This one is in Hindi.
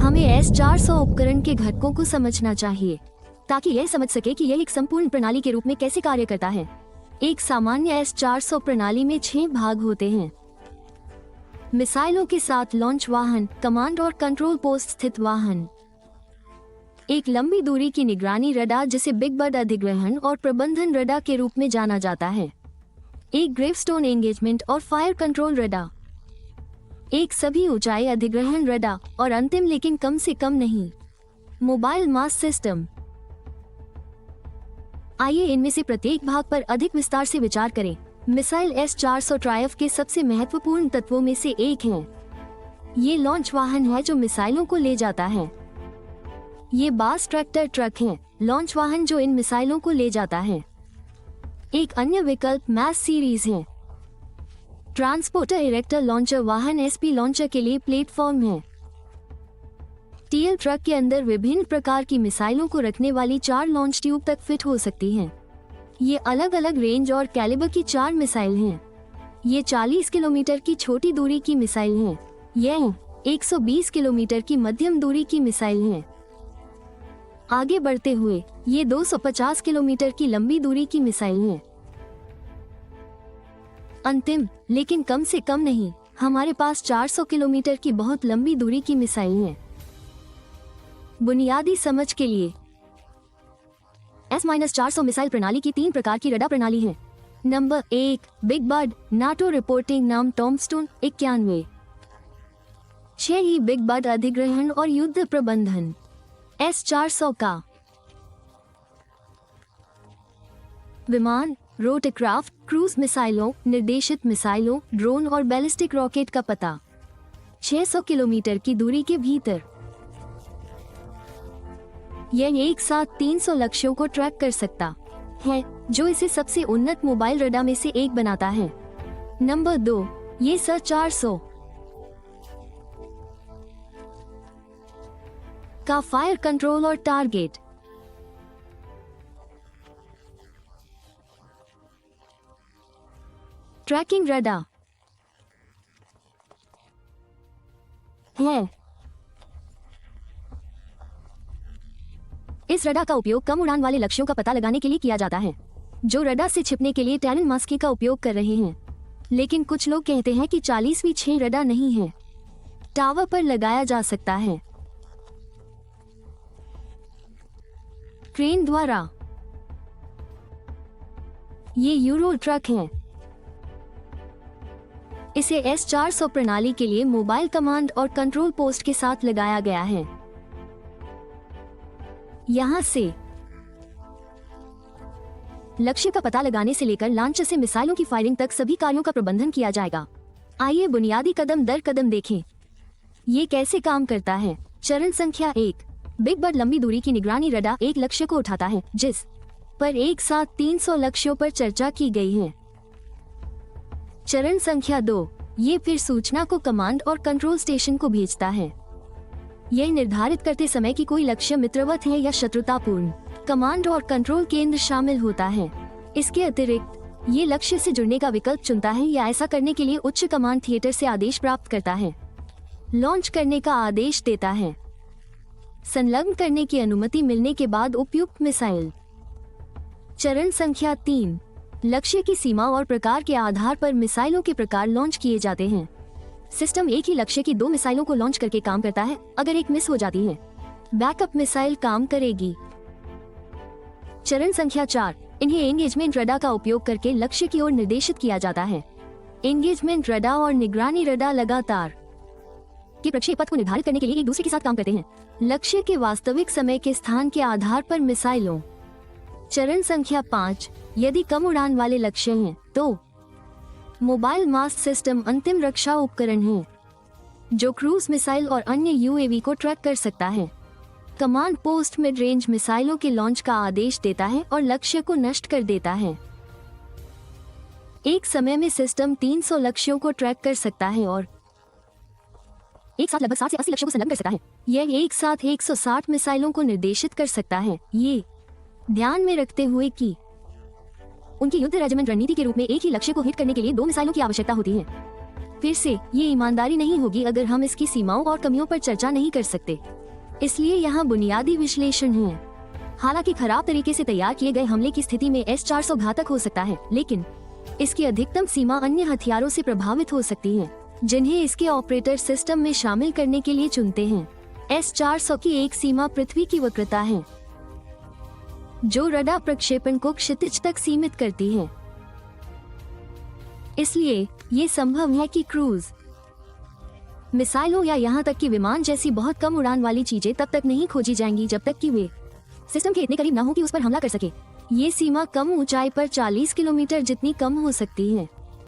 हमें S-400 उपकरण के घटकों को समझना चाहिए ताकि यह समझ सके कि यह एक संपूर्ण प्रणाली के रूप में कैसे कार्य करता है। एक सामान्य S-400 प्रणाली में 6 भाग होते हैं। मिसाइलों के साथ लॉन्च वाहन, कमांड और कंट्रोल पोस्ट स्थित वाहन, एक लंबी दूरी की निगरानी रडार जिसे बिग बर्ड अधिग्रहण और प्रबंधन रडार के रूप में जाना जाता है, एक ग्रेवस्टोन एंगेजमेंट और फायर कंट्रोल रडार, एक सभी ऊंचाई अधिग्रहण रडार और अंतिम लेकिन कम से कम नहीं, मोबाइल मास सिस्टम। आइए इनमें से प्रत्येक भाग पर अधिक विस्तार से विचार करें। मिसाइल S-400 ट्रायम्फ के सबसे महत्वपूर्ण तत्वों में से एक है। ये लॉन्च वाहन है जो मिसाइलों को ले जाता है। ये बास ट्रैक्टर ट्रक है, लॉन्च वाहन जो इन मिसाइलों को ले जाता है। एक अन्य विकल्प मैस सीरीज है। ट्रांसपोर्टर इरेक्टर लॉन्चर वाहन SP लॉन्चर के लिए प्लेटफॉर्म है। TL ट्रक के अंदर विभिन्न प्रकार की मिसाइलों को रखने वाली 4 लॉन्च ट्यूब तक फिट हो सकती हैं। ये अलग अलग रेंज और कैलिबर की 4 मिसाइल हैं। ये 40 किलोमीटर की छोटी दूरी की मिसाइल हैं। यह 120 किलोमीटर की मध्यम दूरी की मिसाइल हैं। आगे बढ़ते हुए ये 250 किलोमीटर की लंबी दूरी की मिसाइल हैं। अंतिम लेकिन कम से कम नहीं, हमारे पास 400 किलोमीटर की बहुत लंबी दूरी की मिसाइल हैं। बुनियादी समझ के लिए S-400 मिसाइल प्रणाली की 3 प्रकार की रडार प्रणाली है। Number 1 big bird, NATO reporting नाम टॉमस्टोन 91। 6 ही बिग बर्ड अधिग्रहण और युद्ध प्रबंधन। S-400 का विमान, रोटरक्राफ्ट, क्रूज मिसाइलों, निर्देशित मिसाइलों, ड्रोन और बैलिस्टिक रॉकेट का पता 600 किलोमीटर की दूरी के भीतर। यह एक साथ 300 लक्ष्यों को ट्रैक कर सकता है, जो इसे सबसे उन्नत मोबाइल रडार में से एक बनाता है। नंबर 2 ये S-400 का फायर कंट्रोल और टारगेट। ट्रैकिंग रडार है। इस रडार का उपयोग कम उड़ान वाले लक्ष्यों का पता लगाने के लिए किया जाता है, जो रडार से छिपने के लिए टैलन मास्किंग का उपयोग कर रहे हैं। लेकिन कुछ लोग कहते हैं कि 40वीं 6 रडार नहीं है। टावर पर लगाया जा सकता है। क्रेन द्वारा। ये यूरो ट्रक है। इसे S-400 प्रणाली के लिए मोबाइल कमांड और कंट्रोल पोस्ट के साथ लगाया गया है। यहां से लक्ष्य का पता लगाने से लेकर लॉन्च से मिसाइलों की फायरिंग तक सभी कार्यों का प्रबंधन किया जाएगा। आइए बुनियादी कदम दर कदम देखें। ये कैसे काम करता है। चरण संख्या 1 बिग बर्ड लंबी दूरी की निगरानी रडार एक लक्ष्य को उठाता है जिस पर एक साथ 300 लक्ष्यों पर चर्चा की गई है। चरण संख्या 2 ये फिर सूचना को कमांड और कंट्रोल स्टेशन को भेजता है। यह निर्धारित करते समय कि कोई लक्ष्य मित्रवत है या शत्रुतापूर्ण। कमांड और कंट्रोल केंद्र शामिल होता है। इसके अतिरिक्त ये लक्ष्य से जुड़ने का विकल्प चुनता है या ऐसा करने के लिए उच्च कमांड थिएटर से आदेश प्राप्त करता है। लॉन्च करने का आदेश देता है। संलग्न करने की अनुमति मिलने के बाद उपयुक्त मिसाइल। चरण संख्या 3 लक्ष्य की सीमा और प्रकार के आधार पर मिसाइलों के प्रकार लॉन्च किए जाते हैं। सिस्टम एक ही लक्ष्य की 2 मिसाइलों को लॉन्च करके काम करता है। अगर एक मिस हो जाती है, बैकअप मिसाइल काम करेगी। चरण संख्या 4 इन्हें एंगेजमेंट रडार का उपयोग करके लक्ष्य की ओर निर्देशित किया जाता है। एंगेजमेंट रडार और निगरानी रडार लगातार के प्रक्षेप पथ को निर्धारित करने के लिए एक दूसरे के साथ काम करते हैं। लक्ष्य के वास्तविक समय के स्थान के आधार पर मिसाइलों। चरण संख्या 5 यदि कम उड़ान वाले लक्ष्य हैं तो मोबाइल मास्ट सिस्टम अंतिम रक्षा उपकरण है, जो क्रूज मिसाइल और अन्य UAV को ट्रैक कर सकता है। कमांड पोस्ट मिड रेंज मिसाइलों के लॉन्च का आदेश देता है और लक्ष्य को नष्ट कर देता है। एक समय में सिस्टम 300 लक्ष्यों को ट्रैक कर सकता है और एक साथ लगभग 60 से 80 लक्ष्यों को संलग्न कर सकता है। यह एक साथ 160 मिसाइलों को निर्देशित कर सकता है। ये ध्यान में रखते हुए कि उनकी युद्ध रेजिमेंट रणनीति के रूप में एक ही लक्ष्य को हिट करने के लिए 2 मिसाइलों की आवश्यकता होती है। फिर से ये ईमानदारी नहीं होगी अगर हम इसकी सीमाओं और कमियों पर चर्चा नहीं कर सकते। इसलिए यहाँ बुनियादी विश्लेषण है। हालांकि खराब तरीके से तैयार किए गए हमले की स्थिति में S-400 घातक हो सकता है, लेकिन इसकी अधिकतम सीमा अन्य हथियारों से प्रभावित हो सकती है, जिन्हें इसके ऑपरेटर सिस्टम में शामिल करने के लिए चुनते हैं। S-400 की एक सीमा पृथ्वी की वक्रता है, जो रडार प्रक्षेपण को क्षितिज तक सीमित करती है। इसलिए ये संभव है कि क्रूज मिसाइलों या यहाँ तक कि विमान जैसी बहुत कम उड़ान वाली चीजें तब तक नहीं खोजी जाएंगी जब तक कि वे सिस्टम के इतने करीब न हो कि उस पर हमला कर सके। ये सीमा कम ऊंचाई पर 40 किलोमीटर जितनी कम हो सकती है।